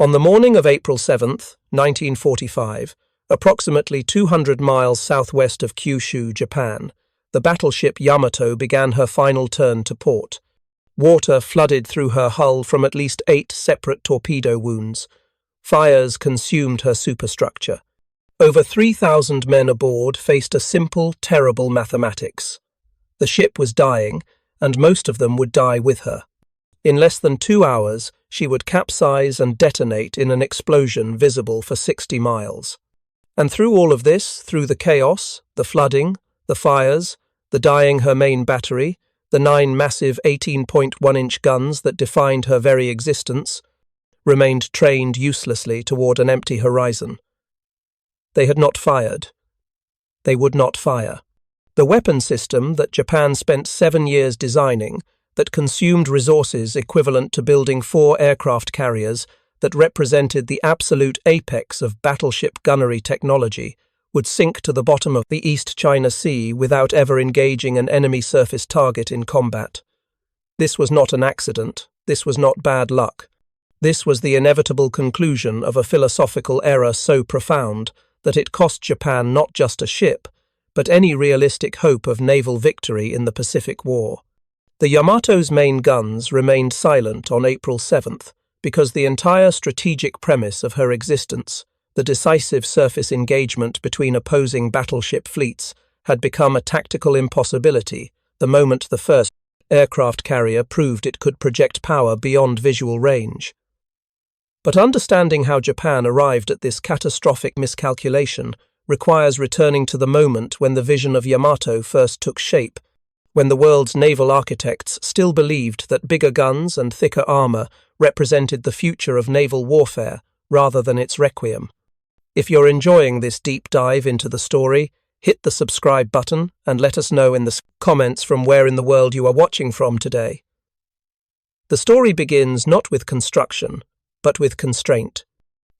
On the morning of April 7, 1945, approximately 200 miles southwest of Kyushu, Japan, the battleship Yamato began her final turn to port. Water flooded through her hull from at least 8 separate torpedo wounds. Fires consumed her superstructure. Over 3,000 men aboard faced a simple, terrible mathematics. The ship was dying, and most of them would die with her. In less than 2 hours, she would capsize and detonate in an explosion visible for 60 miles. And through all of this, through the chaos, the flooding, the fires, the dying her main battery, the 9 massive 18.1-inch guns that defined her very existence, remained trained uselessly toward an empty horizon. They had not fired. They would not fire. The weapon system that Japan spent 7 years designing, that consumed resources equivalent to building 4 aircraft carriers, that represented the absolute apex of battleship gunnery technology, would sink to the bottom of the East China Sea without ever engaging an enemy surface target in combat. This was not an accident. This was not bad luck. This was the inevitable conclusion of a philosophical error so profound that it cost Japan not just a ship, but any realistic hope of naval victory in the Pacific War. The Yamato's main guns remained silent on April 7th because the entire strategic premise of her existence, the decisive surface engagement between opposing battleship fleets, had become a tactical impossibility the moment the first aircraft carrier proved it could project power beyond visual range. But understanding how Japan arrived at this catastrophic miscalculation requires returning to the moment when the vision of Yamato first took shape, when the world's naval architects still believed that bigger guns and thicker armor represented the future of naval warfare rather than its requiem. If you're enjoying this deep dive into the story, hit the subscribe button and let us know in the comments from where in the world you are watching from today. The story begins not with construction, but with constraint.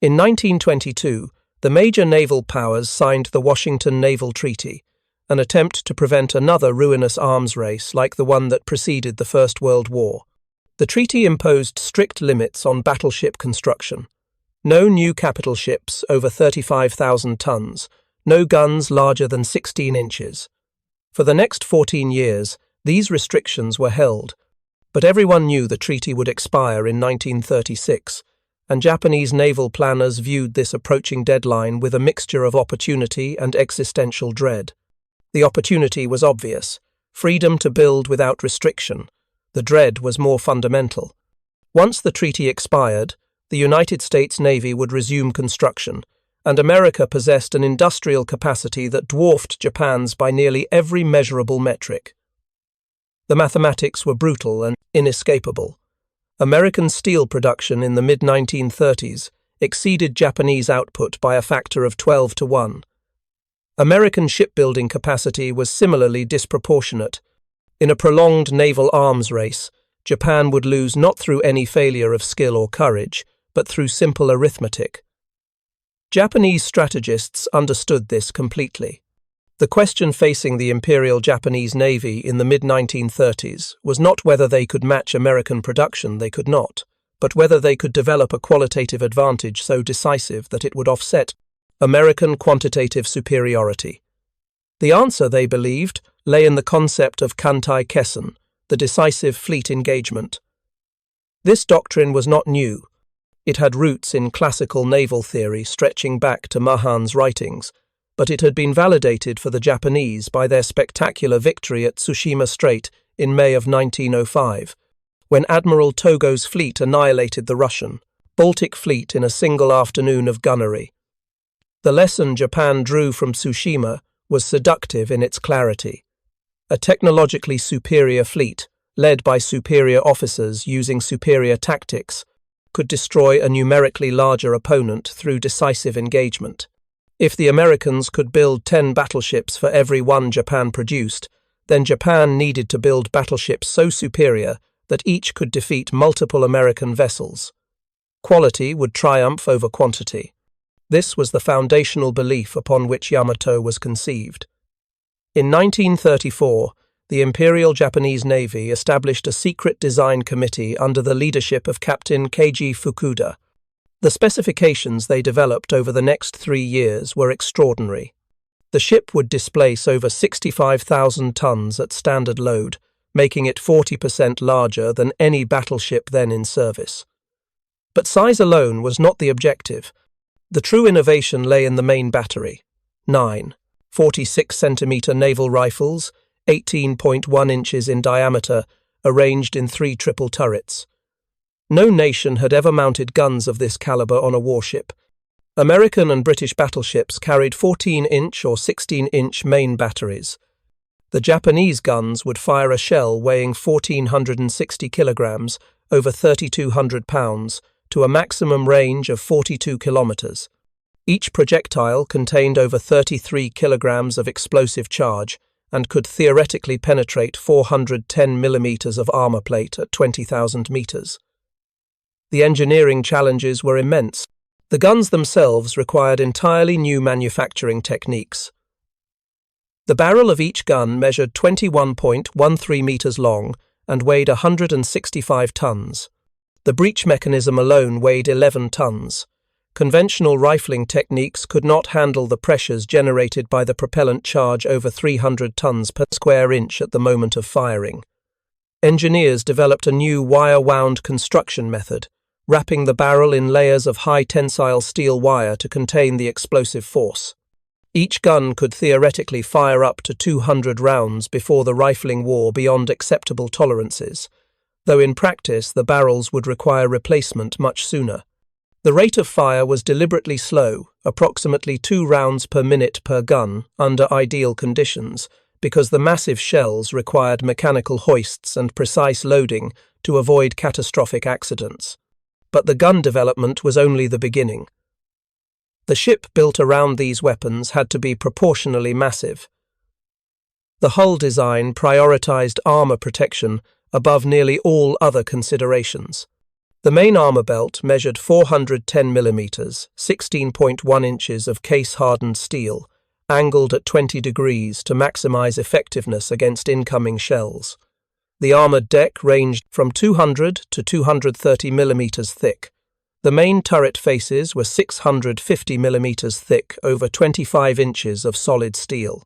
In 1922, the major naval powers signed the Washington Naval Treaty, an attempt to prevent another ruinous arms race like the one that preceded the First World War. The treaty imposed strict limits on battleship construction. No new capital ships over 35,000 tons, no guns larger than 16 inches. For the next 14 years, these restrictions were held, but everyone knew the treaty would expire in 1936, and Japanese naval planners viewed this approaching deadline with a mixture of opportunity and existential dread. The opportunity was obvious: freedom to build without restriction. The dread was more fundamental. Once the treaty expired, the United States Navy would resume construction, and America possessed an industrial capacity that dwarfed Japan's by nearly every measurable metric. The mathematics were brutal and inescapable. American steel production in the mid-1930s exceeded Japanese output by a factor of 12 to 1. American shipbuilding capacity was similarly disproportionate. In a prolonged naval arms race, Japan would lose not through any failure of skill or courage, but through simple arithmetic. Japanese strategists understood this completely. The question facing the Imperial Japanese Navy in the mid-1930s was not whether they could match American production, they could not, but whether they could develop a qualitative advantage so decisive that it would offset American quantitative superiority. The answer, they believed, lay in the concept of Kantai-Kessen, the decisive fleet engagement. This doctrine was not new. It had roots in classical naval theory stretching back to Mahan's writings, but it had been validated for the Japanese by their spectacular victory at Tsushima Strait in May of 1905, when Admiral Togo's fleet annihilated the Russian Baltic fleet in a single afternoon of gunnery. The lesson Japan drew from Tsushima was seductive in its clarity. A technologically superior fleet, led by superior officers using superior tactics, could destroy a numerically larger opponent through decisive engagement. If the Americans could build 10 battleships for every one Japan produced, then Japan needed to build battleships so superior that each could defeat multiple American vessels. Quality would triumph over quantity. This was the foundational belief upon which Yamato was conceived. In 1934, the Imperial Japanese Navy established a secret design committee under the leadership of Captain Keiji Fukuda. The specifications they developed over the next 3 years were extraordinary. The ship would displace over 65,000 tons at standard load, making it 40% larger than any battleship then in service. But size alone was not the objective. The true innovation lay in the main battery. 9 46-centimeter naval rifles, 18.1 inches in diameter, arranged in 3 triple turrets. No nation had ever mounted guns of this caliber on a warship. American and British battleships carried 14-inch or 16-inch main batteries. The Japanese guns would fire a shell weighing 1,460 kilograms, over 3,200 pounds, to a maximum range of 42 kilometers. Each projectile contained over 33 kilograms of explosive charge and could theoretically penetrate 410 millimeters of armor plate at 20,000 meters. The engineering challenges were immense. The guns themselves required entirely new manufacturing techniques. The barrel of each gun measured 21.13 meters long and weighed 165 tons. The breech mechanism alone weighed 11 tons. Conventional rifling techniques could not handle the pressures generated by the propellant charge over 300 tons per square inch at the moment of firing. Engineers developed a new wire-wound construction method, wrapping the barrel in layers of high-tensile steel wire to contain the explosive force. Each gun could theoretically fire up to 200 rounds before the rifling wore beyond acceptable tolerances, though in practice the barrels would require replacement much sooner. The rate of fire was deliberately slow, approximately 2 rounds per minute per gun, under ideal conditions, because the massive shells required mechanical hoists and precise loading to avoid catastrophic accidents. But the gun development was only the beginning. The ship built around these weapons had to be proportionally massive. The hull design prioritized armor protection above nearly all other considerations. The main armor belt measured 410 millimeters, 16.1 inches of case-hardened steel, angled at 20 degrees to maximize effectiveness against incoming shells. The armored deck ranged from 200 to 230 millimeters thick. The main turret faces were 650 millimeters thick over 25 inches of solid steel.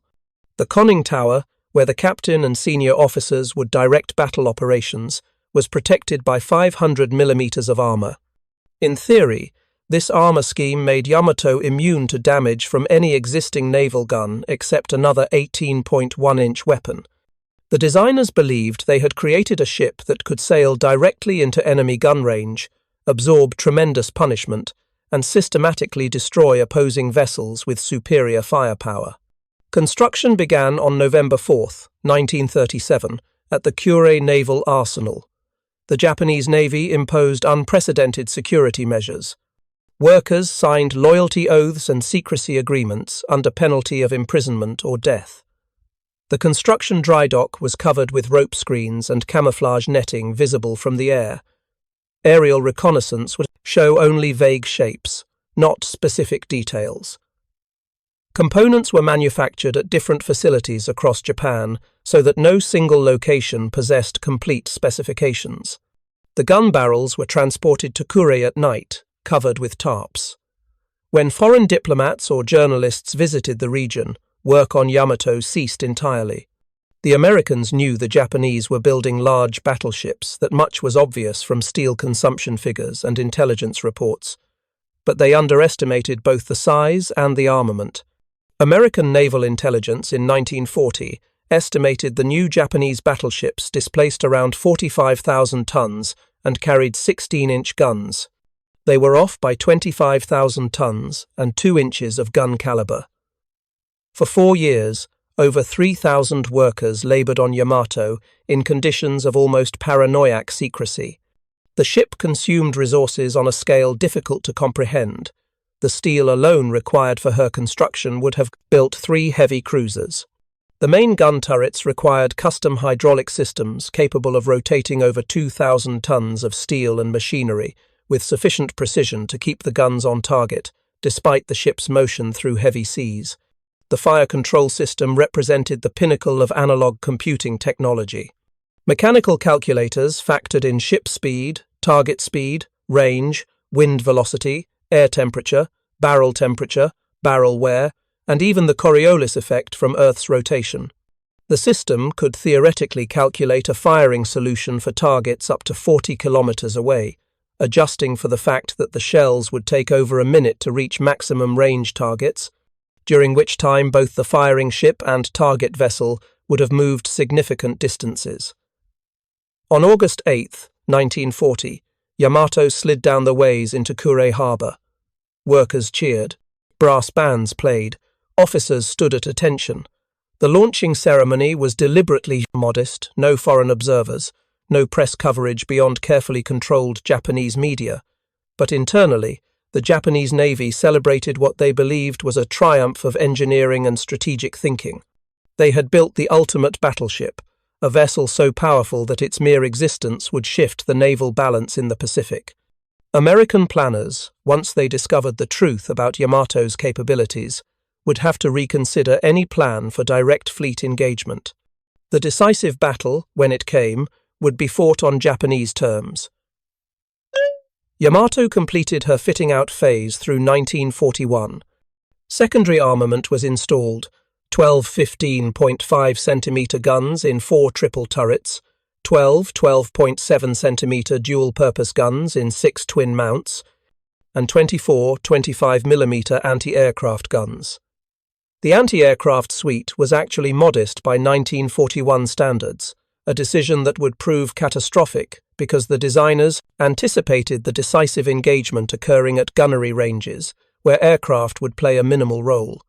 The conning tower, where the captain and senior officers would direct battle operations, was protected by 500 millimeters of armor. In theory, this armor scheme made Yamato immune to damage from any existing naval gun except another 18.1-inch weapon. The designers believed they had created a ship that could sail directly into enemy gun range, absorb tremendous punishment, and systematically destroy opposing vessels with superior firepower. Construction began on November 4, 1937, at the Kure Naval Arsenal. The Japanese Navy imposed unprecedented security measures. Workers signed loyalty oaths and secrecy agreements under penalty of imprisonment or death. The construction dry dock was covered with rope screens and camouflage netting visible from the air. Aerial reconnaissance would show only vague shapes, not specific details. Components were manufactured at different facilities across Japan so that no single location possessed complete specifications. The gun barrels were transported to Kure at night, covered with tarps. When foreign diplomats or journalists visited the region, work on Yamato ceased entirely. The Americans knew the Japanese were building large battleships, that much was obvious from steel consumption figures and intelligence reports, but they underestimated both the size and the armament. American naval intelligence in 1940 estimated the new Japanese battleships displaced around 45,000 tons and carried 16-inch guns. They were off by 25,000 tons and 2 inches of gun caliber. For 4 years, over 3,000 workers labored on Yamato in conditions of almost paranoiac secrecy. The ship consumed resources on a scale difficult to comprehend. The steel alone required for her construction would have built 3 heavy cruisers. The main gun turrets required custom hydraulic systems capable of rotating over 2,000 tons of steel and machinery with sufficient precision to keep the guns on target, despite the ship's motion through heavy seas. The fire control system represented the pinnacle of analog computing technology. Mechanical calculators factored in ship speed, target speed, range, wind velocity, air temperature, barrel wear, and even the Coriolis effect from Earth's rotation. The system could theoretically calculate a firing solution for targets up to 40 kilometers away, adjusting for the fact that the shells would take over a minute to reach maximum range targets, during which time both the firing ship and target vessel would have moved significant distances. On August 8, 1940, Yamato slid down the ways into Kure Harbor. Workers cheered, brass bands played, officers stood at attention. The launching ceremony was deliberately modest, no foreign observers, no press coverage beyond carefully controlled Japanese media, but internally, the Japanese Navy celebrated what they believed was a triumph of engineering and strategic thinking. They had built the ultimate battleship, a vessel so powerful that its mere existence would shift the naval balance in the Pacific. American planners, once they discovered the truth about Yamato's capabilities, would have to reconsider any plan for direct fleet engagement. The decisive battle, when it came, would be fought on Japanese terms. Yamato completed her fitting-out phase through 1941. Secondary armament was installed, 12 15.5 centimeter guns in 4 triple turrets, 12 12.7 centimeter dual-purpose guns in 6 twin mounts, and 24 25 millimeter anti-aircraft guns. The anti-aircraft suite was actually modest by 1941 standards, a decision that would prove catastrophic because the designers anticipated the decisive engagement occurring at gunnery ranges, where aircraft would play a minimal role.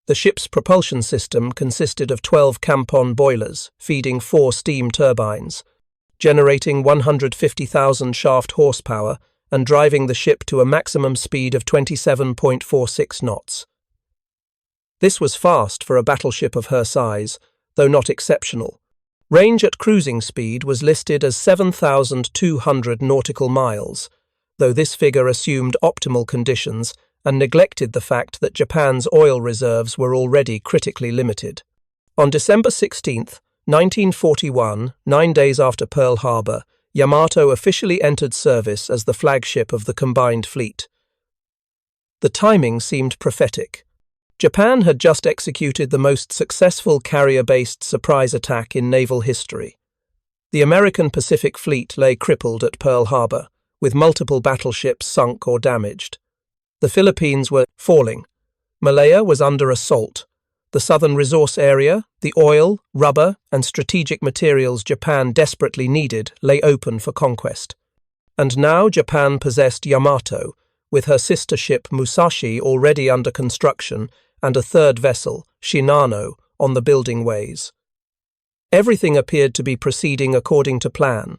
The ship's propulsion system consisted of 12 Campon boilers feeding 4 steam turbines, generating 150,000 shaft horsepower and driving the ship to a maximum speed of 27.46 knots. This was fast for a battleship of her size, though not exceptional. Range at cruising speed was listed as 7,200 nautical miles, though this figure assumed optimal conditions and neglected the fact that Japan's oil reserves were already critically limited. On December 16, 1941, 9 days after Pearl Harbor, Yamato officially entered service as the flagship of the combined fleet. The timing seemed prophetic. Japan had just executed the most successful carrier-based surprise attack in naval history. The American Pacific Fleet lay crippled at Pearl Harbor, with multiple battleships sunk or damaged. The Philippines were falling. Malaya was under assault. The southern resource area, the oil, rubber, and strategic materials Japan desperately needed, lay open for conquest. And now Japan possessed Yamato, with her sister ship Musashi already under construction and a third vessel, Shinano, on the building ways. Everything appeared to be proceeding according to plan,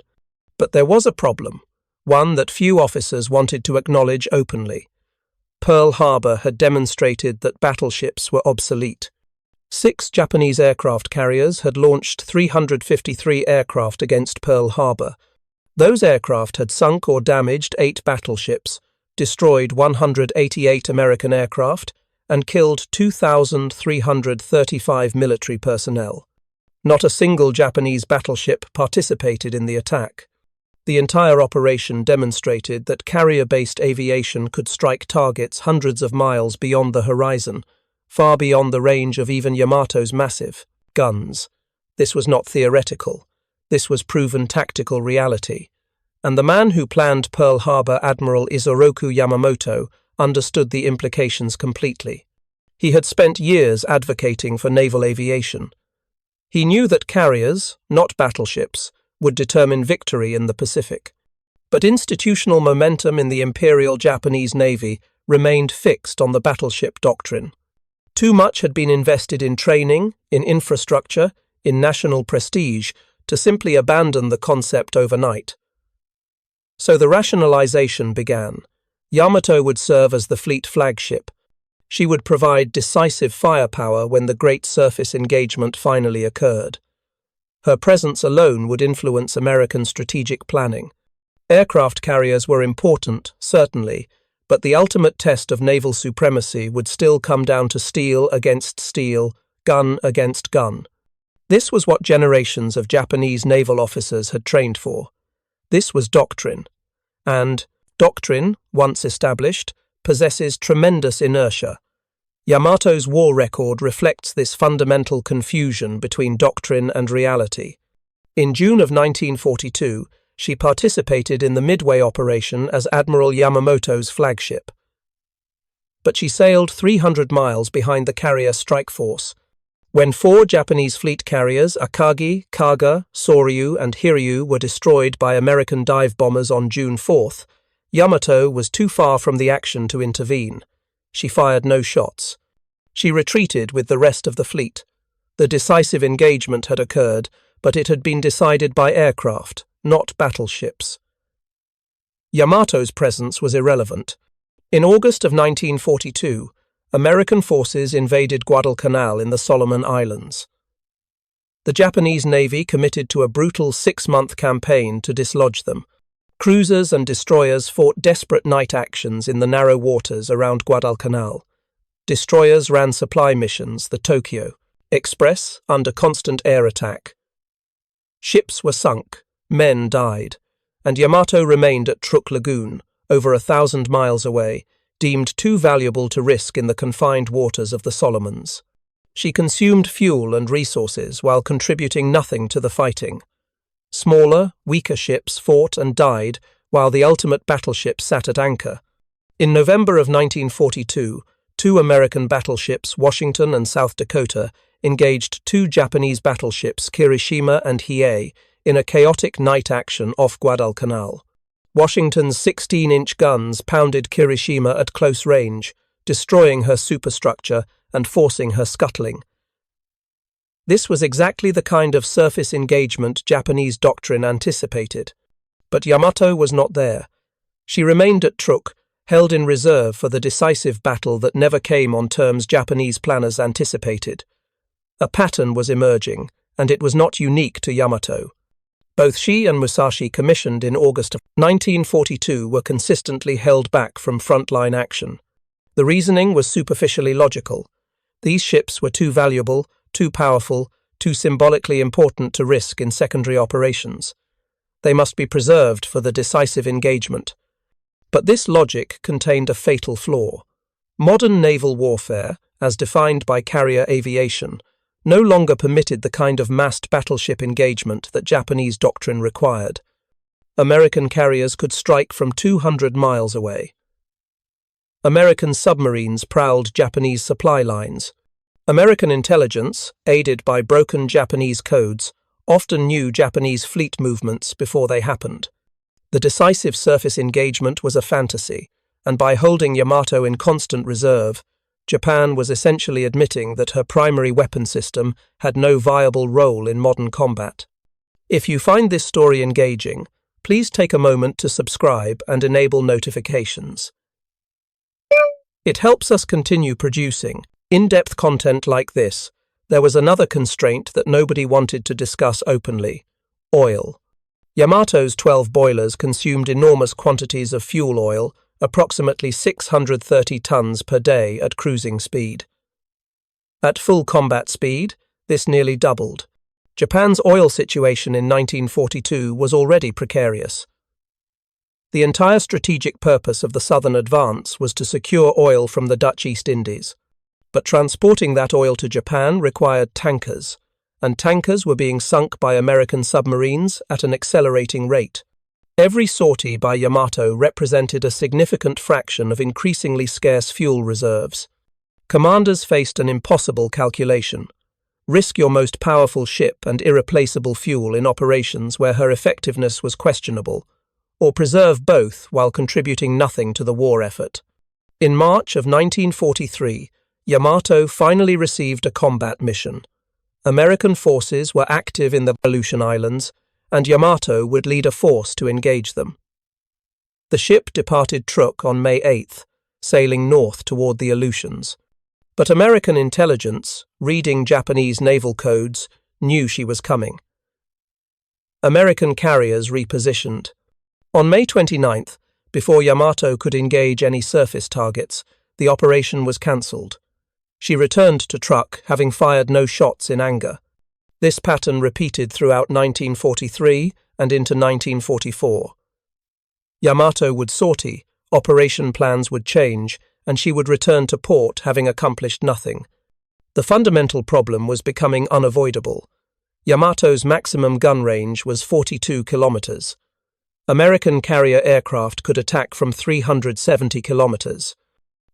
but there was a problem, one that few officers wanted to acknowledge openly. Pearl Harbor had demonstrated that battleships were obsolete. 6 Japanese aircraft carriers had launched 353 aircraft against Pearl Harbor. Those aircraft had sunk or damaged 8 battleships, destroyed 188 American aircraft, and killed 2,335 military personnel. Not a single Japanese battleship participated in the attack. The entire operation demonstrated that carrier-based aviation could strike targets hundreds of miles beyond the horizon, far beyond the range of even Yamato's massive guns. This was not theoretical. This was proven tactical reality. And the man who planned Pearl Harbor, Admiral Isoroku Yamamoto, understood the implications completely. He had spent years advocating for naval aviation. He knew that carriers, not battleships, would determine victory in the Pacific. But institutional momentum in the Imperial Japanese Navy remained fixed on the battleship doctrine. Too much had been invested in training, in infrastructure, in national prestige, to simply abandon the concept overnight. So the rationalization began. Yamato would serve as the fleet flagship. She would provide decisive firepower when the great surface engagement finally occurred. Her presence alone would influence American strategic planning. Aircraft carriers were important, certainly, but the ultimate test of naval supremacy would still come down to steel against steel, gun against gun. This was what generations of Japanese naval officers had trained for. This was doctrine. And, Doctrine, once established, possesses tremendous inertia. Yamato's war record reflects this fundamental confusion between doctrine and reality. In June of 1942, she participated in the Midway operation as Admiral Yamamoto's flagship. But she sailed 300 miles behind the carrier strike force. When 4 Japanese fleet carriers, Akagi, Kaga, Soryu, and Hiryu, were destroyed by American dive bombers on June 4th, Yamato was too far from the action to intervene. She fired no shots. She retreated with the rest of the fleet. The decisive engagement had occurred, but it had been decided by aircraft, not battleships. Yamato's presence was irrelevant. In August of 1942, American forces invaded Guadalcanal in the Solomon Islands. The Japanese Navy committed to a brutal 6-month campaign to dislodge them. Cruisers and destroyers fought desperate night actions in the narrow waters around Guadalcanal. Destroyers ran supply missions, the Tokyo Express, under constant air attack. Ships were sunk, men died, and Yamato remained at Truk Lagoon, over 1,000 miles away, deemed too valuable to risk in the confined waters of the Solomons. She consumed fuel and resources while contributing nothing to the fighting. Smaller, weaker ships fought and died while the ultimate battleship sat at anchor. In November of 1942, 2 American battleships, Washington and South Dakota, engaged 2 Japanese battleships, Kirishima and Hiei, in a chaotic night action off Guadalcanal. Washington's 16-inch guns pounded Kirishima at close range, destroying her superstructure and forcing her scuttling. This was exactly the kind of surface engagement Japanese doctrine anticipated. But Yamato was not there. She remained at Truk, held in reserve for the decisive battle that never came on terms Japanese planners anticipated. A pattern was emerging, and it was not unique to Yamato. Both she and Musashi, commissioned in August of 1942, were consistently held back from frontline action. The reasoning was superficially logical. These ships were too valuable, too powerful, too symbolically important to risk in secondary operations. They must be preserved for the decisive engagement. But this logic contained a fatal flaw. Modern naval warfare, as defined by carrier aviation, no longer permitted the kind of massed battleship engagement that Japanese doctrine required. American carriers could strike from 200 miles away. American submarines prowled Japanese supply lines. American intelligence, aided by broken Japanese codes, often knew Japanese fleet movements before they happened. The decisive surface engagement was a fantasy, and by holding Yamato in constant reserve, Japan was essentially admitting that her primary weapon system had no viable role in modern combat. If you find this story engaging, please take a moment to subscribe and enable notifications. It helps us continue producing in-depth content like this. There was another constraint that nobody wanted to discuss openly: oil. Yamato's 12 boilers consumed enormous quantities of fuel oil, approximately 630 tons per day at cruising speed. At full combat speed, this nearly doubled. Japan's oil situation in 1942 was already precarious. The entire strategic purpose of the Southern Advance was to secure oil from the Dutch East Indies. But transporting that oil to Japan required tankers, and tankers were being sunk by American submarines at an accelerating rate. Every sortie by Yamato represented a significant fraction of increasingly scarce fuel reserves. Commanders faced an impossible calculation: risk your most powerful ship and irreplaceable fuel in operations where her effectiveness was questionable, or preserve both while contributing nothing to the war effort. In March of 1943, Yamato finally received a combat mission. American forces were active in the Aleutian Islands, and Yamato would lead a force to engage them. The ship departed Truk on May 8th, sailing north toward the Aleutians. But American intelligence, reading Japanese naval codes, knew she was coming. American carriers repositioned. On May 29th, before Yamato could engage any surface targets, the operation was cancelled. She returned to Truk, having fired no shots in anger. This pattern repeated throughout 1943 and into 1944. Yamato would sortie, operation plans would change, and she would return to port having accomplished nothing. The fundamental problem was becoming unavoidable. Yamato's maximum gun range was 42 kilometers. American carrier aircraft could attack from 370 kilometers.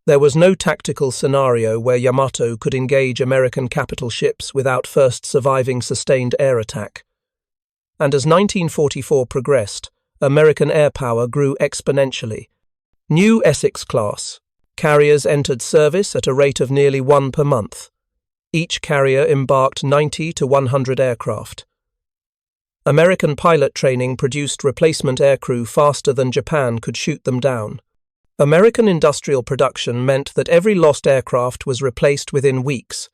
There was no tactical scenario where Yamato could engage American capital ships without first surviving sustained air attack. And as 1944 progressed, American air power grew exponentially. New Essex-class carriers entered service at a rate of nearly one per month. Each carrier embarked 90 to 100 aircraft. American pilot training produced replacement aircrew faster than Japan could shoot them down. American industrial production meant that every lost aircraft was replaced within weeks.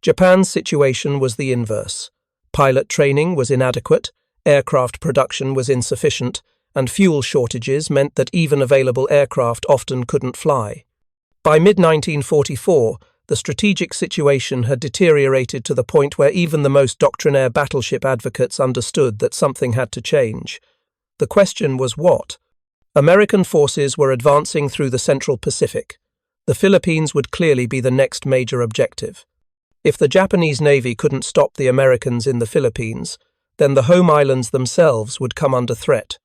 Japan's situation was the inverse. Pilot training was inadequate, aircraft production was insufficient, and fuel shortages meant that even available aircraft often couldn't fly. By mid-1944, the strategic situation had deteriorated to the point where even the most doctrinaire battleship advocates understood that something had to change. The question was what? American forces were advancing through the Central Pacific. The Philippines would clearly be the next major objective. If the Japanese Navy couldn't stop the Americans in the Philippines, then the home islands themselves would come under threat.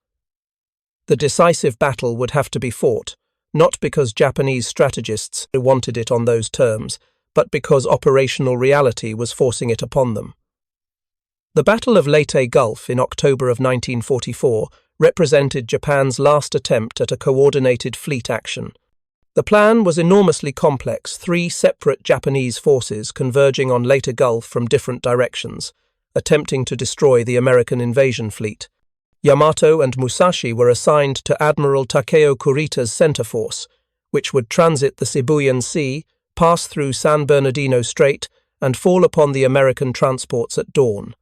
The decisive battle would have to be fought, not because Japanese strategists wanted it on those terms, but because operational reality was forcing it upon them. The Battle of Leyte Gulf in October of 1944 represented Japan's last attempt at a coordinated fleet action. The plan was enormously complex, 3 separate Japanese forces converging on Leyte Gulf from different directions, attempting to destroy the American invasion fleet. Yamato and Musashi were assigned to Admiral Takeo Kurita's center force, which would transit the Sibuyan Sea, pass through San Bernardino Strait, and fall upon the American transports at dawn.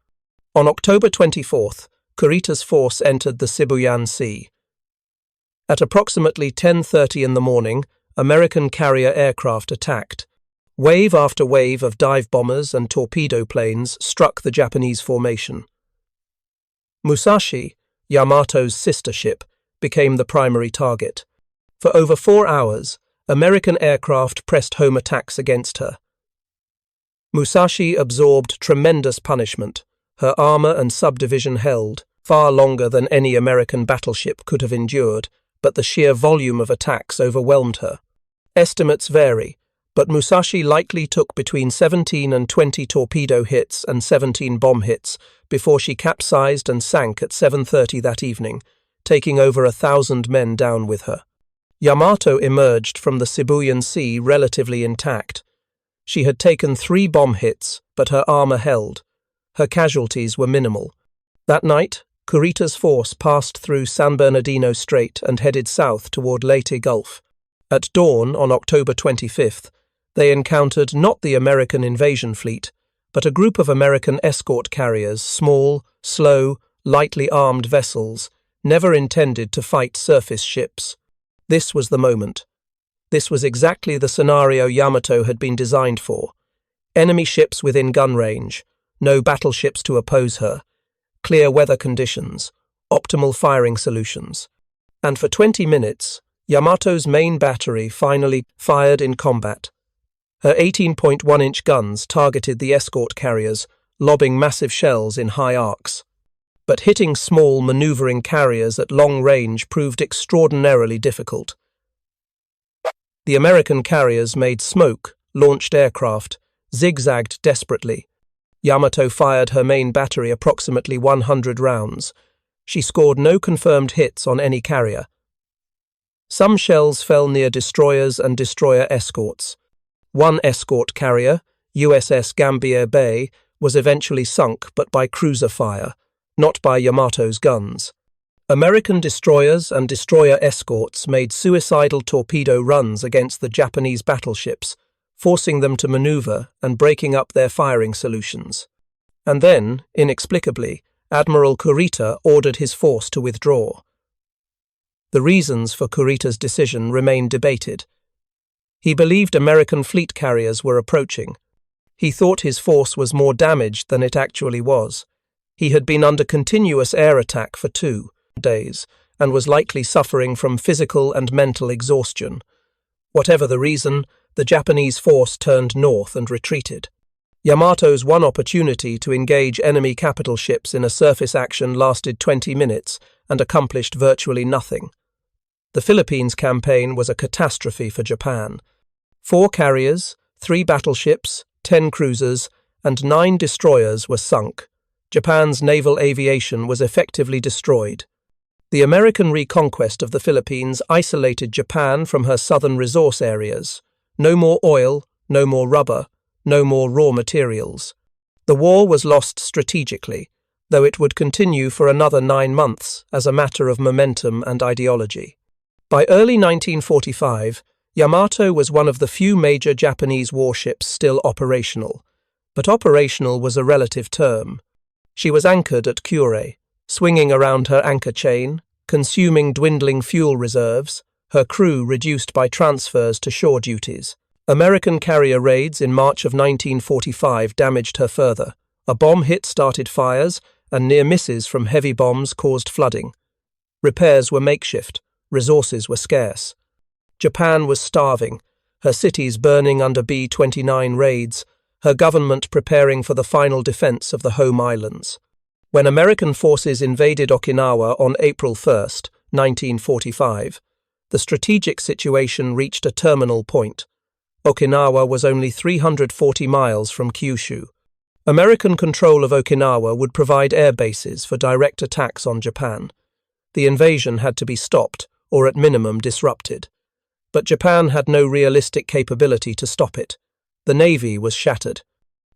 On October 24th, Kurita's force entered the Sibuyan Sea. At approximately 10:30 in the morning, American carrier aircraft attacked. Wave after wave of dive bombers and torpedo planes struck the Japanese formation. Musashi, Yamato's sister ship, became the primary target. For over 4 hours, American aircraft pressed home attacks against her. Musashi absorbed tremendous punishment. Her armor and subdivision held, far longer than any American battleship could have endured, but the sheer volume of attacks overwhelmed her. Estimates vary, but Musashi likely took between 17 and 20 torpedo hits and 17 bomb hits before she capsized and sank at 7:30 that evening, taking over 1,000 men down with her. Yamato emerged from the Sibuyan Sea relatively intact. She had taken 3 bomb hits, but her armor held. Her casualties were minimal. That night, Kurita's force passed through San Bernardino Strait and headed south toward Leyte Gulf. At dawn on October 25th, they encountered not the American invasion fleet, but a group of American escort carriers, small, slow, lightly armed vessels, never intended to fight surface ships. This was the moment. This was exactly the scenario Yamato had been designed for. Enemy ships within gun range, no battleships to oppose her, clear weather conditions, optimal firing solutions. And for 20 minutes, Yamato's main battery finally fired in combat. Her 18.1-inch guns targeted the escort carriers, lobbing massive shells in high arcs. But hitting small, maneuvering carriers at long range proved extraordinarily difficult. The American carriers made smoke, launched aircraft, zigzagged desperately. Yamato fired her main battery approximately 100 rounds. She scored no confirmed hits on any carrier. Some shells fell near destroyers and destroyer escorts. One escort carrier, USS Gambier Bay, was eventually sunk but by cruiser fire, not by Yamato's guns. American destroyers and destroyer escorts made suicidal torpedo runs against the Japanese battleships, forcing them to maneuver and breaking up their firing solutions. And then, inexplicably, Admiral Kurita ordered his force to withdraw. The reasons for Kurita's decision remain debated. He believed American fleet carriers were approaching. He thought his force was more damaged than it actually was. He had been under continuous air attack for 2 days, and was likely suffering from physical and mental exhaustion. Whatever the reason, the Japanese force turned north and retreated. Yamato's one opportunity to engage enemy capital ships in a surface action lasted 20 minutes and accomplished virtually nothing. The Philippines campaign was a catastrophe for Japan. 4 carriers, 3 battleships, 10 cruisers, and 9 destroyers were sunk. Japan's naval aviation was effectively destroyed. The American reconquest of the Philippines isolated Japan from her southern resource areas. No more oil, no more rubber, no more raw materials. The war was lost strategically, though it would continue for another 9 months as a matter of momentum and ideology. By early 1945, Yamato was one of the few major Japanese warships still operational, but operational was a relative term. She was anchored at Kure, swinging around her anchor chain, consuming dwindling fuel reserves, her crew reduced by transfers to shore duties. American carrier raids in March of 1945 damaged her further. A bomb hit started fires, and near misses from heavy bombs caused flooding. Repairs were makeshift, resources were scarce. Japan was starving, her cities burning under B-29 raids, her government preparing for the final defense of the home islands. When American forces invaded Okinawa on April 1, 1945, the strategic situation reached a terminal point. Okinawa was only 340 miles from Kyushu. American control of Okinawa would provide air bases for direct attacks on Japan. The invasion had to be stopped, or at minimum disrupted. But Japan had no realistic capability to stop it. The Navy was shattered.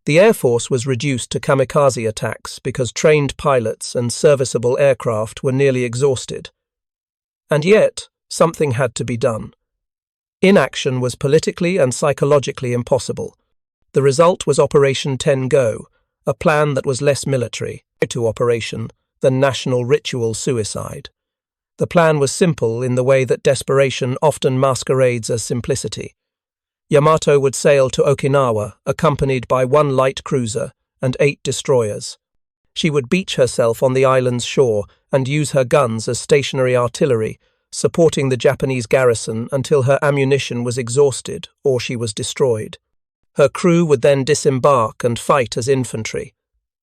The Air Force was reduced to kamikaze attacks because trained pilots and serviceable aircraft were nearly exhausted. And yet, something had to be done. Inaction was politically and psychologically impossible. The result was Operation 10 Go, a plan that was less military to operation than national ritual suicide. The plan was simple in the way that desperation often masquerades as simplicity. Yamato would sail to Okinawa, accompanied by 1 light cruiser and 8 destroyers. She would beach herself on the island's shore and use her guns as stationary artillery, supporting the Japanese garrison until her ammunition was exhausted or she was destroyed. Her crew would then disembark and fight as infantry.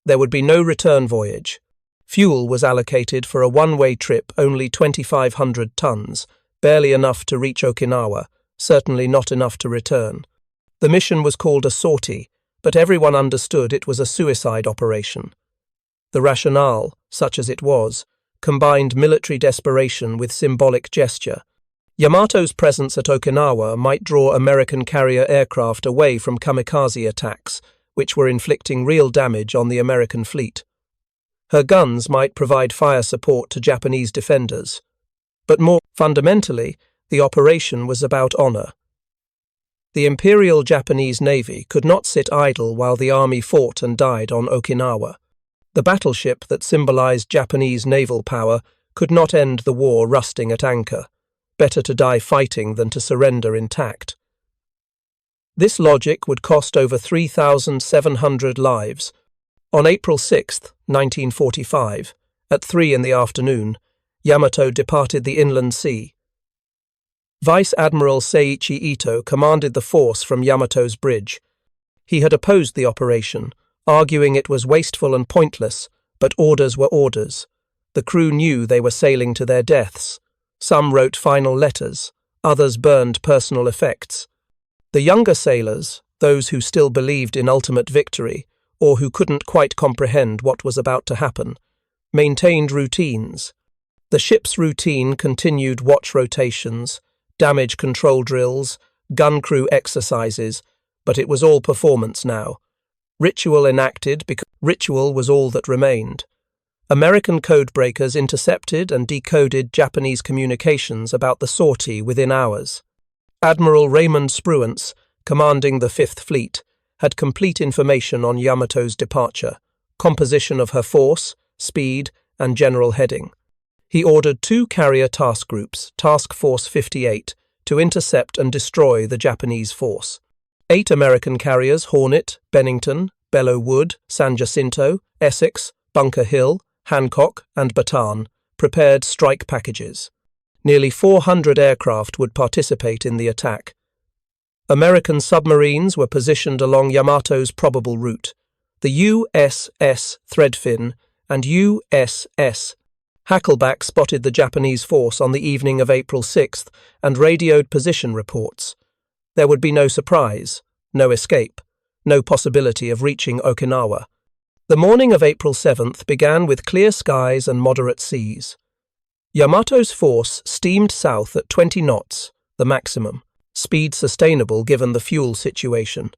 There would be no return voyage. Fuel was allocated for a one-way trip, only 2,500 tons, barely enough to reach Okinawa, certainly not enough to return. The mission was called a sortie, but everyone understood it was a suicide operation. The rationale, such as it was, combined military desperation with symbolic gesture. Yamato's presence at Okinawa might draw American carrier aircraft away from kamikaze attacks, which were inflicting real damage on the American fleet. Her guns might provide fire support to Japanese defenders. But more fundamentally, the operation was about honor. The Imperial Japanese Navy could not sit idle while the army fought and died on Okinawa. The battleship that symbolized Japanese naval power could not end the war rusting at anchor. Better to die fighting than to surrender intact. This logic would cost over 3,700 lives. On April 6, 1945, at 3 in the afternoon, Yamato departed the inland sea. Vice Admiral Seiichi Ito commanded the force from Yamato's bridge. He had opposed the operation, arguing it was wasteful and pointless, but orders were orders. The crew knew they were sailing to their deaths. Some wrote final letters, others burned personal effects. The younger sailors, those who still believed in ultimate victory, or who couldn't quite comprehend what was about to happen, maintained routines. The ship's routine continued watch rotations, damage control drills, gun crew exercises, but it was all performance now. Ritual enacted because ritual was all that remained. American codebreakers intercepted and decoded Japanese communications about the sortie within hours. Admiral Raymond Spruance, commanding the Fifth Fleet, had complete information on Yamato's departure, composition of her force, speed, and general heading. He ordered 2 carrier task groups, Task Force 58, to intercept and destroy the Japanese force. 8 American carriers, Hornet, Bennington, Belleau Wood, San Jacinto, Essex, Bunker Hill, Hancock, and Bataan, prepared strike packages. Nearly 400 aircraft would participate in the attack. American submarines were positioned along Yamato's probable route. The USS Threadfin and USS Hackleback spotted the Japanese force on the evening of April 6th and radioed position reports. There would be no surprise, no escape, no possibility of reaching Okinawa. The morning of April 7th began with clear skies and moderate seas. Yamato's force steamed south at 20 knots, the maximum, speed sustainable given the fuel situation.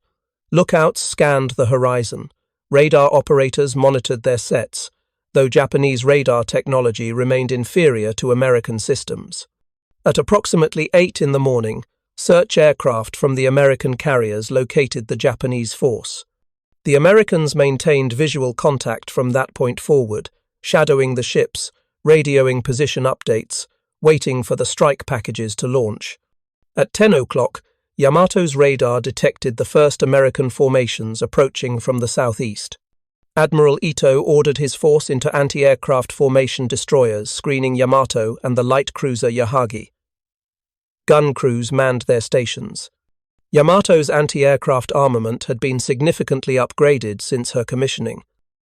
Lookouts scanned the horizon. Radar operators monitored their sets, though Japanese radar technology remained inferior to American systems. At approximately 8 in the morning, search aircraft from the American carriers located the Japanese force. The Americans maintained visual contact from that point forward, shadowing the ships, radioing position updates, waiting for the strike packages to launch. At 10 o'clock, Yamato's radar detected the first American formations approaching from the southeast. Admiral Ito ordered his force into anti-aircraft formation destroyers screening Yamato and the light cruiser Yahagi. Gun crews manned their stations. Yamato's anti-aircraft armament had been significantly upgraded since her commissioning.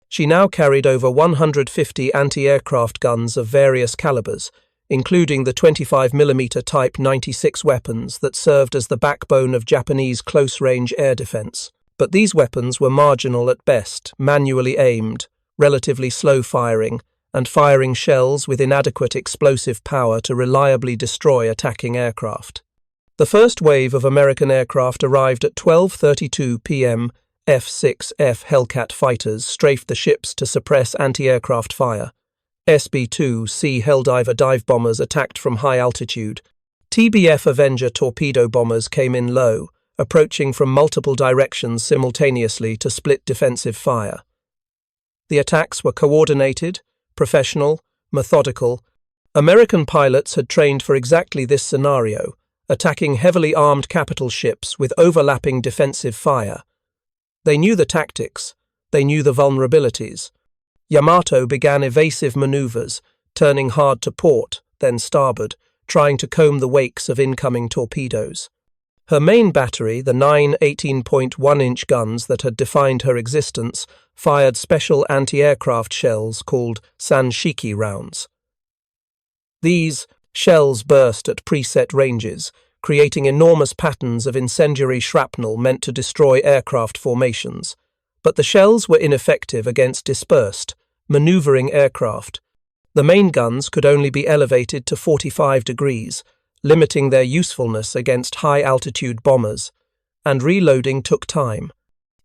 She now carried over 150 anti-aircraft guns of various calibers, including the 25mm Type 96 weapons that served as the backbone of Japanese close-range air defense. But these weapons were marginal at best, manually aimed, relatively slow-firing, and firing shells with inadequate explosive power to reliably destroy attacking aircraft. The first wave of American aircraft arrived at 12:32 p.m. F-6F Hellcat fighters strafed the ships to suppress anti-aircraft fire. SB-2 Sea Helldiver dive bombers attacked from high altitude. TBF Avenger torpedo bombers came in low, approaching from multiple directions simultaneously to split defensive fire. The attacks were coordinated, professional, methodical. American pilots had trained for exactly this scenario, attacking heavily armed capital ships with overlapping defensive fire. They knew the tactics, they knew the vulnerabilities. Yamato began evasive maneuvers, turning hard to port, then starboard, trying to comb the wakes of incoming torpedoes. Her main battery, the 9 18.1-inch guns that had defined her existence, fired special anti-aircraft shells called Sanshiki rounds. These shells burst at preset ranges, creating enormous patterns of incendiary shrapnel meant to destroy aircraft formations. But the shells were ineffective against dispersed, maneuvering aircraft. The main guns could only be elevated to 45 degrees, limiting their usefulness against high-altitude bombers, and reloading took time.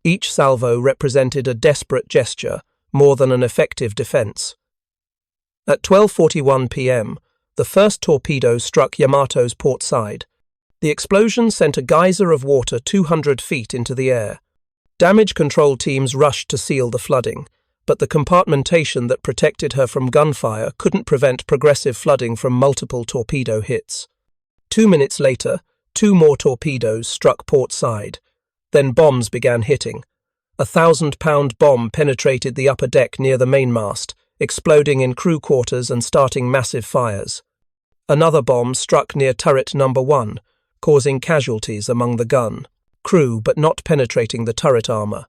Each salvo represented a desperate gesture, more than an effective defense. At 12:41 p.m., the first torpedo struck Yamato's port side. The explosion sent a geyser of water 200 feet into the air. Damage control teams rushed to seal the flooding, but the compartmentation that protected her from gunfire couldn't prevent progressive flooding from multiple torpedo hits. 2 minutes later, 2 more torpedoes struck port side. Then bombs began hitting. A 1,000-pound bomb penetrated the upper deck near the mainmast, exploding in crew quarters and starting massive fires. Another bomb struck near turret number 1, causing casualties among the gun crew but not penetrating the turret armor.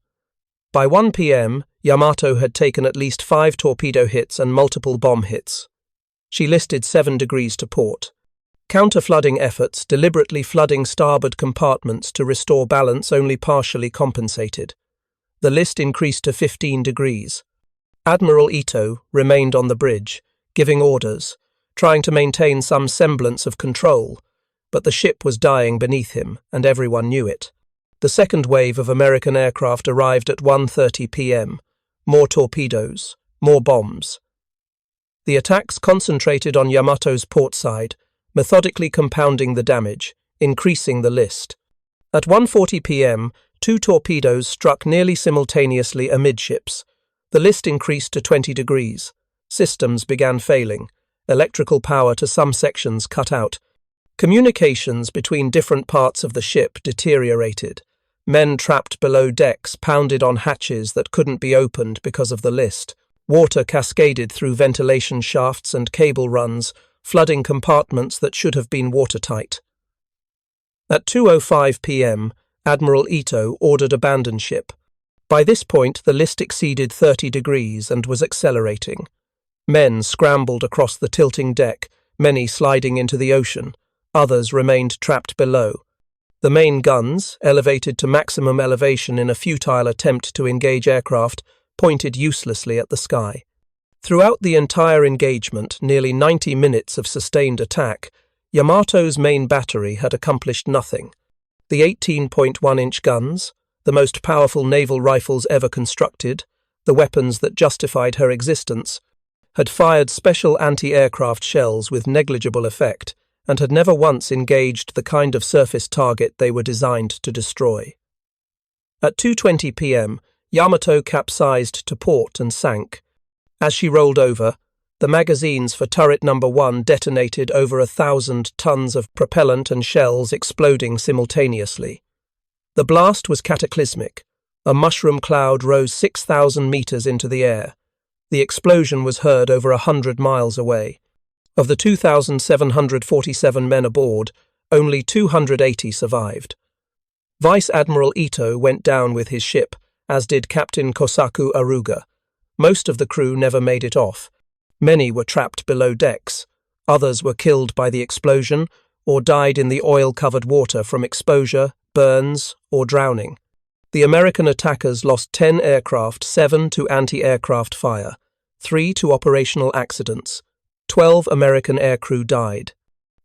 By 1 p.m., Yamato had taken at least 5 torpedo hits and multiple bomb hits. She listed 7 degrees to port. Counter-flooding efforts, deliberately flooding starboard compartments to restore balance, only partially compensated. The list increased to 15 degrees. Admiral Ito remained on the bridge, giving orders, trying to maintain some semblance of control, but the ship was dying beneath him, and everyone knew it. The second wave of American aircraft arrived at 1:30 p.m. More torpedoes, more bombs. The attacks concentrated on Yamato's port side, methodically compounding the damage, increasing the list. At 1:40 p.m., 2 torpedoes struck nearly simultaneously amidships. The list increased to 20 degrees. Systems began failing. Electrical power to some sections cut out. Communications between different parts of the ship deteriorated. Men trapped below decks pounded on hatches that couldn't be opened because of the list. Water cascaded through ventilation shafts and cable runs, flooding compartments that should have been watertight. At 2:05 p.m., Admiral Ito ordered abandon ship. By this point, the list exceeded 30 degrees and was accelerating. Men scrambled across the tilting deck, many sliding into the ocean. Others remained trapped below. The main guns, elevated to maximum elevation in a futile attempt to engage aircraft, pointed uselessly at the sky. Throughout the entire engagement, nearly 90 minutes of sustained attack, Yamato's main battery had accomplished nothing. The 18.1-inch guns, the most powerful naval rifles ever constructed, the weapons that justified her existence, had fired special anti-aircraft shells with negligible effect and had never once engaged the kind of surface target they were designed to destroy. At 2:20 p.m., Yamato capsized to port and sank. As she rolled over, the magazines for turret number 1 detonated over 1,000 tons of propellant and shells exploding simultaneously. The blast was cataclysmic. A mushroom cloud rose 6,000 meters into the air. The explosion was heard over 100 miles away. Of the 2,747 men aboard, only 280 survived. Vice Admiral Ito went down with his ship, as did Captain Kosaku Aruga. Most of the crew never made it off. Many were trapped below decks. Others were killed by the explosion or died in the oil-covered water from exposure, burns, or drowning. The American attackers lost 10 aircraft, 7 to anti-aircraft fire, 3 to operational accidents. 12 American aircrew died.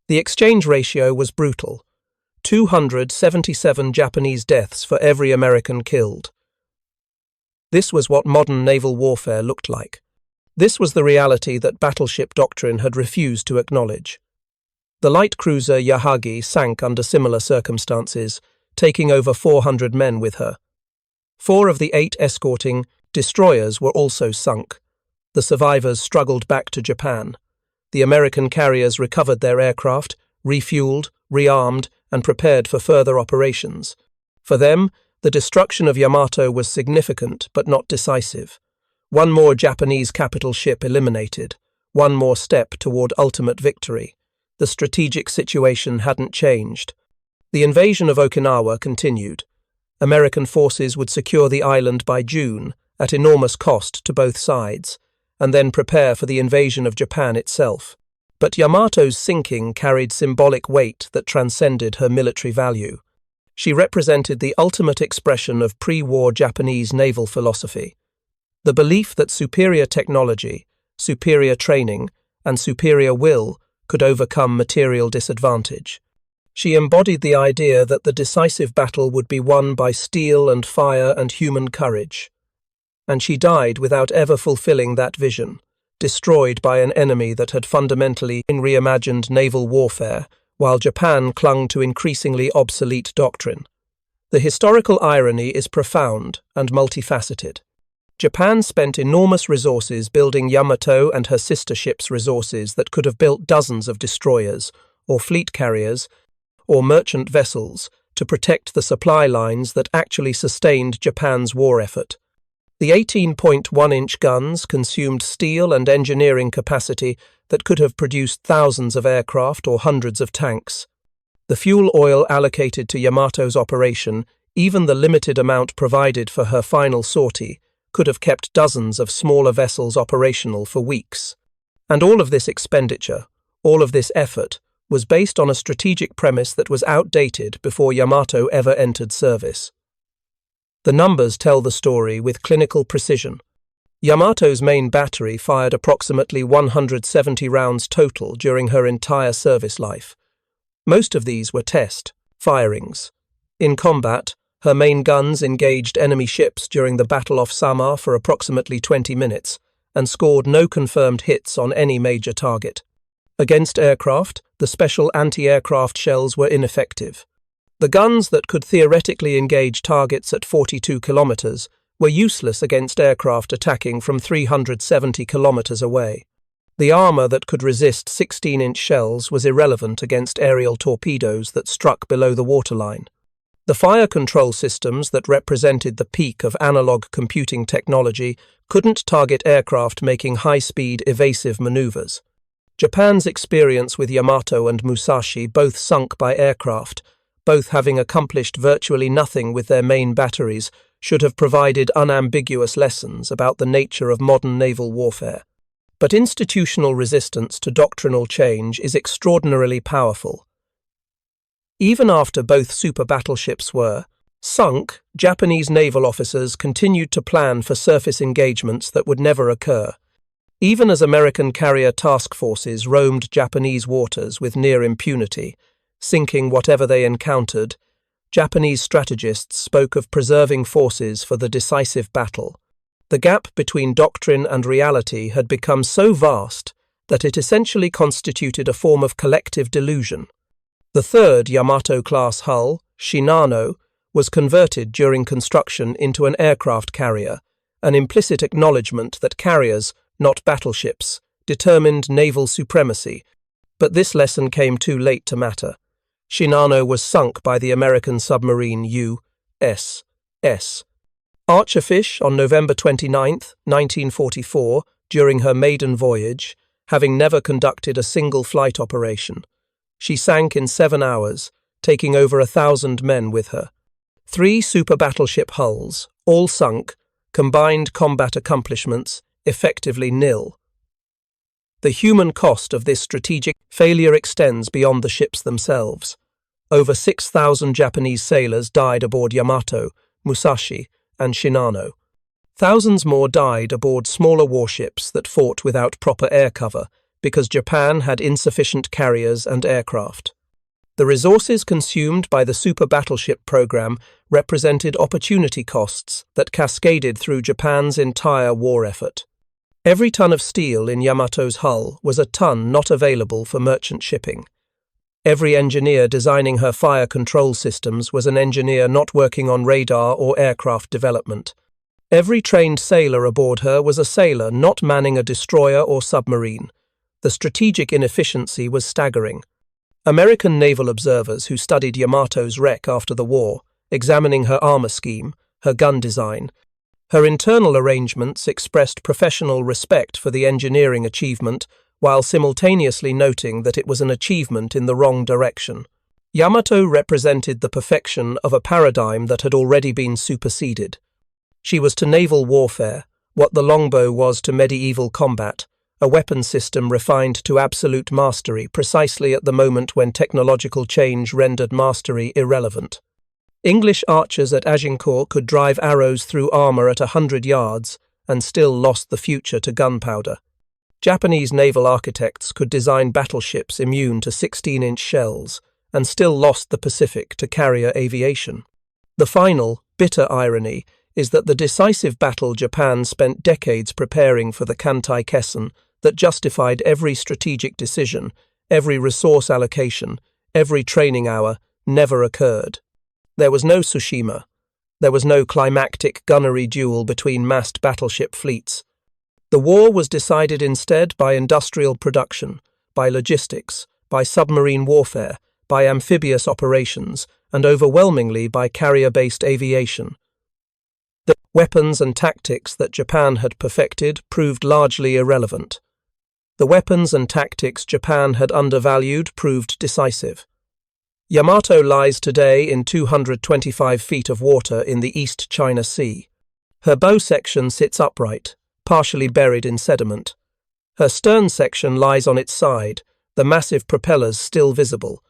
The exchange ratio was brutal. 277 Japanese deaths for every American killed. This was what modern naval warfare looked like. This was the reality that battleship doctrine had refused to acknowledge. The light cruiser Yahagi sank under similar circumstances, taking over 400 men with her. 4 of the 8 escorting destroyers were also sunk. The survivors struggled back to Japan. The American carriers recovered their aircraft, refueled, rearmed, and prepared for further operations. For them, the destruction of Yamato was significant but not decisive. One more Japanese capital ship eliminated, one more step toward ultimate victory. The strategic situation hadn't changed. The invasion of Okinawa continued. American forces would secure the island by June, at enormous cost to both sides, and then prepare for the invasion of Japan itself. But Yamato's sinking carried symbolic weight that transcended her military value. She represented the ultimate expression of pre-war Japanese naval philosophy. The belief that superior technology, superior training, and superior will could overcome material disadvantage. She embodied the idea that the decisive battle would be won by steel and fire and human courage. And she died without ever fulfilling that vision, destroyed by an enemy that had fundamentally reimagined naval warfare, while Japan clung to increasingly obsolete doctrine. The historical irony is profound and multifaceted. Japan spent enormous resources building Yamato and her sister ships' resources that could have built dozens of destroyers, or fleet carriers, or merchant vessels to protect the supply lines that actually sustained Japan's war effort. The 18.1-inch guns consumed steel and engineering capacity that could have produced thousands of aircraft or hundreds of tanks. The fuel oil allocated to Yamato's operation, even the limited amount provided for her final sortie, could have kept dozens of smaller vessels operational for weeks. And all of this expenditure, all of this effort, was based on a strategic premise that was outdated before Yamato ever entered service. The numbers tell the story with clinical precision. Yamato's main battery fired approximately 170 rounds total during her entire service life. Most of these were test firings. In combat, her main guns engaged enemy ships during the Battle off Samar for approximately 20 minutes and scored no confirmed hits on any major target. Against aircraft, the special anti-aircraft shells were ineffective. The guns that could theoretically engage targets at 42 kilometers were useless against aircraft attacking from 370 kilometers away. The armor that could resist 16-inch shells was irrelevant against aerial torpedoes that struck below the waterline. The fire control systems that represented the peak of analog computing technology couldn't target aircraft making high-speed evasive maneuvers. Japan's experience with Yamato and Musashi both sunk by aircraft, both having accomplished virtually nothing with their main batteries, should have provided unambiguous lessons about the nature of modern naval warfare. But institutional resistance to doctrinal change is extraordinarily powerful. Even after both super battleships were sunk, Japanese naval officers continued to plan for surface engagements that would never occur. Even as American carrier task forces roamed Japanese waters with near impunity, sinking whatever they encountered, Japanese strategists spoke of preserving forces for the decisive battle. The gap between doctrine and reality had become so vast that it essentially constituted a form of collective delusion. The third Yamato-class hull, Shinano, was converted during construction into an aircraft carrier, an implicit acknowledgement that carriers, not battleships, determined naval supremacy. But this lesson came too late to matter. Shinano was sunk by the American submarine USS Archerfish on November 29, 1944, during her maiden voyage, having never conducted a single flight operation. She sank in 7 hours, taking over 1,000 men with her. 3 super battleship hulls, all sunk, combined combat accomplishments, effectively nil. The human cost of this strategic failure extends beyond the ships themselves. Over 6,000 Japanese sailors died aboard Yamato, Musashi, and Shinano. Thousands more died aboard smaller warships that fought without proper air cover because Japan had insufficient carriers and aircraft. The resources consumed by the super battleship program represented opportunity costs that cascaded through Japan's entire war effort. Every ton of steel in Yamato's hull was a ton not available for merchant shipping. Every engineer designing her fire control systems was an engineer not working on radar or aircraft development. Every trained sailor aboard her was a sailor not manning a destroyer or submarine. The strategic inefficiency was staggering. American naval observers who studied Yamato's wreck after the war, examining her armor scheme, her gun design, her internal arrangements, expressed professional respect for the engineering achievement while simultaneously noting that it was an achievement in the wrong direction. Yamato represented the perfection of a paradigm that had already been superseded. She was to naval warfare what the longbow was to medieval combat, a weapon system refined to absolute mastery precisely at the moment when technological change rendered mastery irrelevant. English archers at Agincourt could drive arrows through armor at 100 yards and still lost the future to gunpowder. Japanese naval architects could design battleships immune to 16-inch shells and still lost the Pacific to carrier aviation. The final, bitter irony is that the decisive battle Japan spent decades preparing for the Kantai-Kessen that justified every strategic decision, every resource allocation, every training hour, never occurred. There was no Tsushima. There was no climactic gunnery duel between massed battleship fleets. The war was decided instead by industrial production, by logistics, by submarine warfare, by amphibious operations, and overwhelmingly by carrier-based aviation. The weapons and tactics that Japan had perfected proved largely irrelevant. The weapons and tactics Japan had undervalued proved decisive. Yamato lies today in 225 feet of water in the East China Sea. Her bow section sits upright, partially buried in sediment. Her stern section lies on its side, the massive propellers still visible.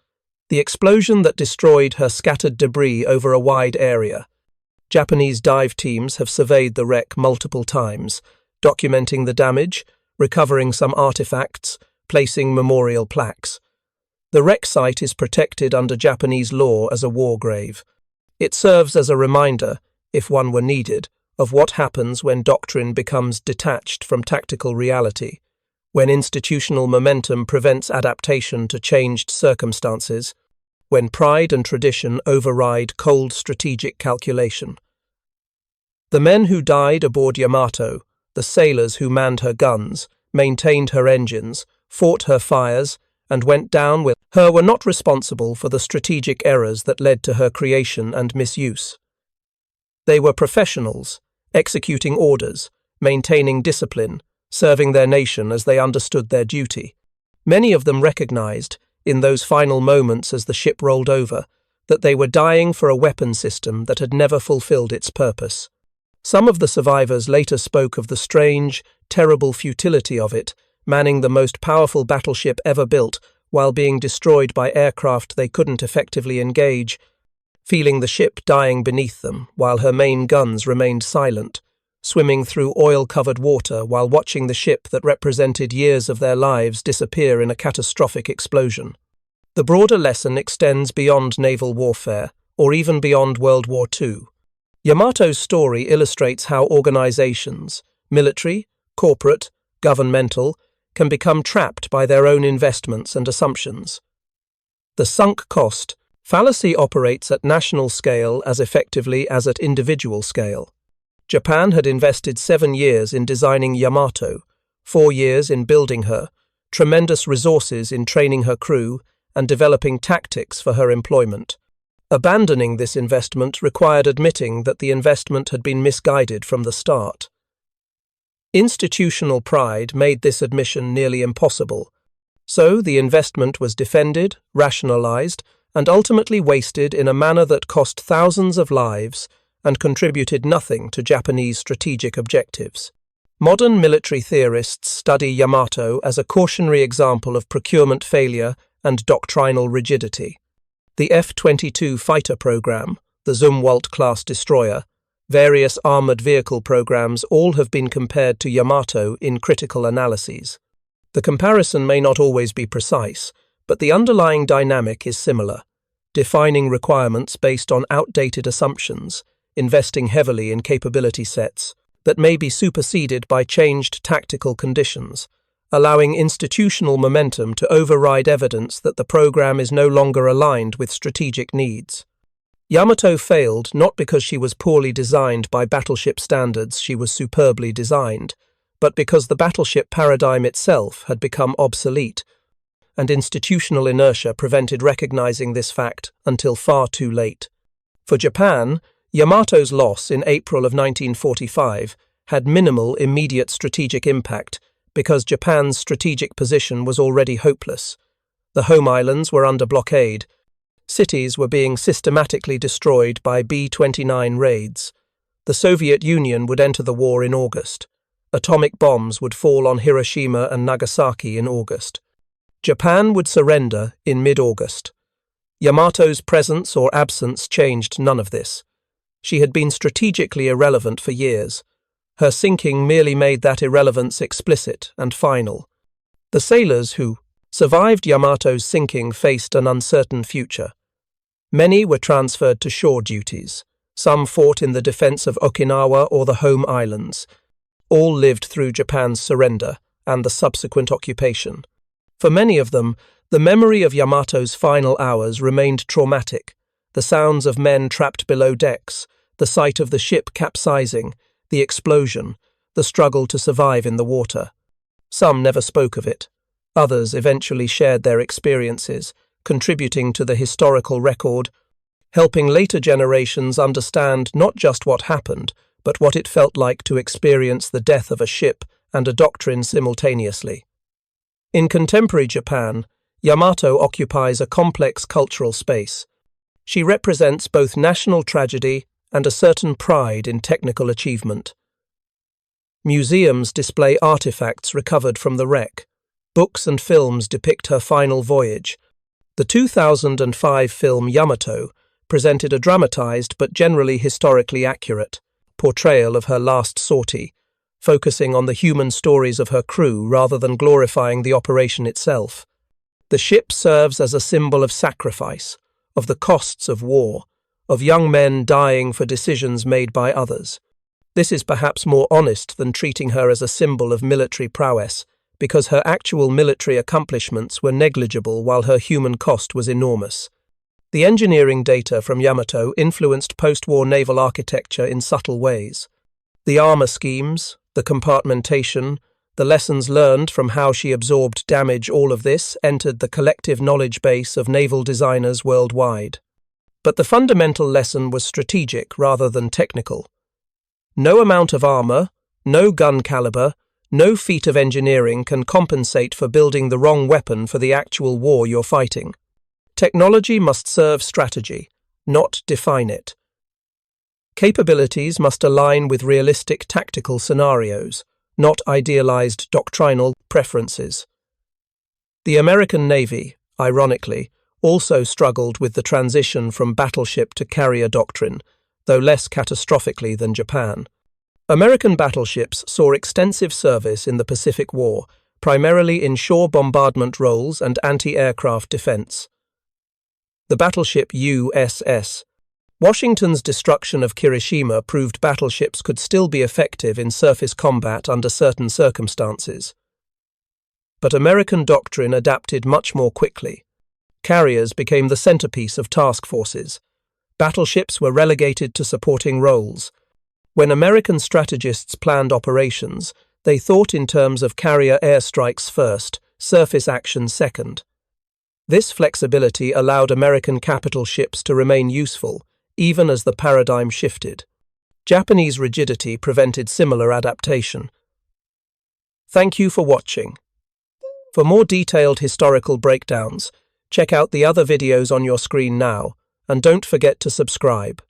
The explosion that destroyed her scattered debris over a wide area. Japanese dive teams have surveyed the wreck multiple times, documenting the damage, recovering some artifacts, placing memorial plaques. The wreck site is protected under Japanese law as a war grave. It serves as a reminder, if one were needed, of what happens when doctrine becomes detached from tactical reality, when institutional momentum prevents adaptation to changed circumstances, when pride and tradition override cold strategic calculation. The men who died aboard Yamato, the sailors who manned her guns, maintained her engines, fought her fires, and went down with her were not responsible for the strategic errors that led to her creation and misuse. They were professionals, executing orders, maintaining discipline, serving their nation as they understood their duty. Many of them recognized, in those final moments as the ship rolled over, that they were dying for a weapon system that had never fulfilled its purpose. Some of the survivors later spoke of the strange, terrible futility of it, manning the most powerful battleship ever built while being destroyed by aircraft they couldn't effectively engage, feeling the ship dying beneath them while her main guns remained silent, swimming through oil-covered water while watching the ship that represented years of their lives disappear in a catastrophic explosion. The broader lesson extends beyond naval warfare, or even beyond World War II. Yamato's story illustrates how organizations, military, corporate, governmental, can become trapped by their own investments and assumptions. The sunk cost fallacy operates at national scale as effectively as at individual scale. Japan had invested 7 years in designing Yamato, 4 years in building her, tremendous resources in training her crew, and developing tactics for her employment. Abandoning this investment required admitting that the investment had been misguided from the start. Institutional pride made this admission nearly impossible, so the investment was defended, rationalized, and ultimately wasted in a manner that cost thousands of lives and contributed nothing to Japanese strategic objectives. Modern military theorists study Yamato as a cautionary example of procurement failure and doctrinal rigidity. The F-22 fighter program, the Zumwalt-class destroyer, various armored vehicle programs all have been compared to Yamato in critical analyses. The comparison may not always be precise, but the underlying dynamic is similar, defining requirements based on outdated assumptions, investing heavily in capability sets that may be superseded by changed tactical conditions, allowing institutional momentum to override evidence that the program is no longer aligned with strategic needs. Yamato failed not because she was poorly designed by battleship standards, she was superbly designed, but because the battleship paradigm itself had become obsolete, and institutional inertia prevented recognizing this fact until far too late. For Japan, Yamato's loss in April of 1945 had minimal immediate strategic impact because Japan's strategic position was already hopeless. The home islands were under blockade. Cities were being systematically destroyed by B-29 raids. The Soviet Union would enter the war in August. Atomic bombs would fall on Hiroshima and Nagasaki in August. Japan would surrender in mid-August. Yamato's presence or absence changed none of this. She had been strategically irrelevant for years. Her sinking merely made that irrelevance explicit and final. The sailors who survived Yamato's sinking faced an uncertain future. Many were transferred to shore duties. Some fought in the defense of Okinawa or the home islands. All lived through Japan's surrender and the subsequent occupation. For many of them, the memory of Yamato's final hours remained traumatic. The sounds of men trapped below decks, the sight of the ship capsizing, the explosion, the struggle to survive in the water. Some never spoke of it. Others eventually shared their experiences, contributing to the historical record, helping later generations understand not just what happened, but what it felt like to experience the death of a ship and a doctrine simultaneously. In contemporary Japan, Yamato occupies a complex cultural space. She represents both national tragedy and a certain pride in technical achievement. Museums display artifacts recovered from the wreck. Books and films depict her final voyage. The 2005 film Yamato presented a dramatized but generally historically accurate portrayal of her last sortie, focusing on the human stories of her crew rather than glorifying the operation itself. The ship serves as a symbol of sacrifice, of the costs of war, of young men dying for decisions made by others. This is perhaps more honest than treating her as a symbol of military prowess, because her actual military accomplishments were negligible while her human cost was enormous. The engineering data from Yamato influenced post-war naval architecture in subtle ways. The armor schemes, the compartmentation, The lessons learned from how she absorbed damage, all of this entered the collective knowledge base of naval designers worldwide. But the fundamental lesson was strategic rather than technical. No amount of armor, no gun caliber, no feat of engineering can compensate for building the wrong weapon for the actual war you're fighting. Technology must serve strategy, not define it. Capabilities must align with realistic tactical scenarios, not idealized doctrinal preferences. The American Navy, ironically, also struggled with the transition from battleship to carrier doctrine, though less catastrophically than Japan. American battleships saw extensive service in the Pacific War, primarily in shore bombardment roles and anti-aircraft defense. The battleship USS Washington's destruction of Hiroshima proved battleships could still be effective in surface combat under certain circumstances. But American doctrine adapted much more quickly. Carriers became the centerpiece of task forces. Battleships were relegated to supporting roles. When American strategists planned operations, they thought in terms of carrier airstrikes first, surface action second. This flexibility allowed American capital ships to remain useful, even as the paradigm shifted. Japanese rigidity prevented similar adaptation. Thank you for watching. For more detailed historical breakdowns, check out the other videos on your screen now, and don't forget to subscribe.